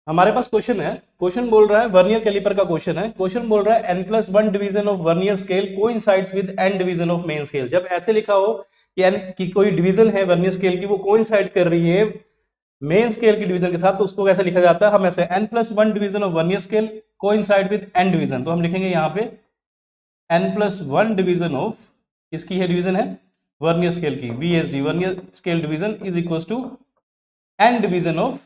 हमारे पास क्वेश्चन है, क्वेश्चन बोल रहा है वर्नियर कैलिपर का क्वेश्चन है। क्वेश्चन बोल रहा है n+1 division of vernier scale coincides with n division of main scale. जब ऐसे लिखा हो कि n की कोई डिवीजन है वर्नियर स्केल की, वो कोइंसाइड कर रही है मेन स्केल की डिवीजन के साथ, तो उसको कैसे लिखा जाता है? हम ऐसे n+1 division of vernier scale coincide with n division, तो हम लिखेंगे यहाँ पे n+1 डिवीजन ऑफ, किसकी है डिवीजन है? वर्नियर स्केल की, VSD vernier scale division is equal to n division of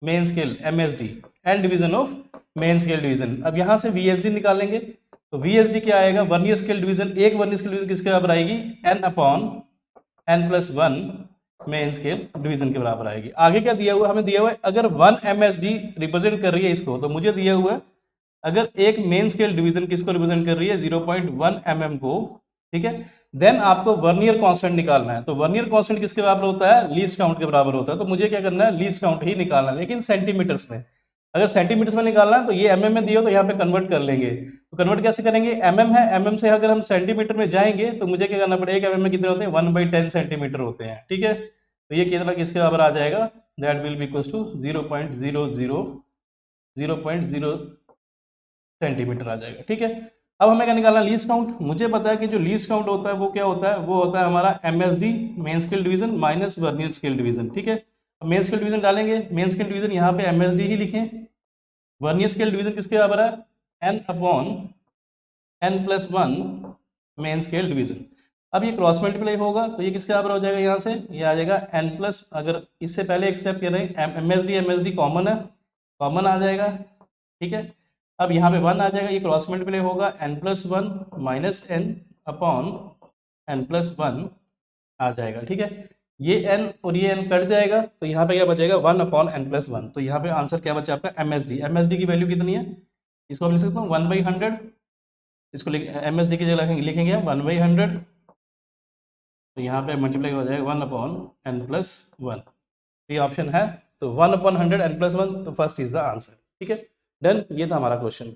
main scale MSD, n division of main scale division. अब यहां से VSD निकालेंगे, तो VSD क्या आएगा? वर्नियर स्केल डिवीजन, एक वर्नियर स्केल डिवीजन किसके बराबर आएगी? n/n+1 मेन स्केल डिवीजन के बराबर आएगी। आगे क्या दिया हुआ? हमें दिया हुआ है अगर 1 MSD रिप्रेजेंट कर रही है इसको, तो मुझे दिया हुआ है अगर एक मेन स्केल डिवीजन किसको रिप्रेजेंट कर रही है? 0.1 mm को, ठीक है, देन आपको वर्नियर कांस्टेंट निकालना है। तो वर्नियर कांस्टेंट किसके बराबर होता है? लीस्ट काउंट के बराबर होता है। तो मुझे क्या करना है? लीस्ट काउंट ही निकालना है, लेकिन सेंटीमीटर्स में। अगर सेंटीमीटर्स में निकालना है तो ये mm में दियो, तो यहाँ पे कन्वर्ट कर लेंगे। तो कन्वर्ट कैसे करेंगे? mm है, mm से अगर हम सेंटीमीटर में जाएंगे तो मुझे क्या करना पड़ेगा? mm में कितने होते हैं? 1/10 सेंटीमीटर होते हैं, ठीक है। तो ये कितना किसके बराबर आ जाएगा? That will be equal to 0.00 centimetre आ जाएगा, ठीक है। अब हमें क्या निकालना? Least count. मुझे पता है कि जो लीस्ट काउंट होता है वो क्या होता है? वो होता है हमारा MSD main scale division minus vernier scale division, ठीक है। अब मेन स्केल डिवीजन डालेंगे, मेन स्केल डिवीजन यहाँ पे MSD ही लिखें, वर्नियर स्केल डिवीजन किसके बराबर है? n/n+1 main scale division. अब ये क्रॉस मल्टीप्लाई होगा तो ये किसके बराबर हो जाएगा? यहाँ से ये आ जाएगा n+, अगर इससे पहले एक स्टेप कर रहे हैं, MSD कॉमन है, कॉमन आ जाएगा, ठीक है। अब यहाँ पे 1 आ जाएगा, ये क्रॉस मल्टीप्लाई होगा, n+1 माइनस n/n+1 आ जाएगा, ठीक है। ये n और ये n कट जाएगा, तो यहाँ पे क्या बचेगा? 1/n+1। तो यहाँ पे आंसर क्या बचा आपका? MSD की वैल्यू कितनी है? इसको हम लिख सकते हैं 1/100, इसको MSD की जगह लिखेंगे 1/100, तो यहाँ पे मल्टीप्लाई हो जाएगा 1/n+1। ये ऑप्शन है, तो 1/100 n+1, तो फर्स्ट इज द आंसर, ठीक है। डन, ये था हमारा क्वेश्चन।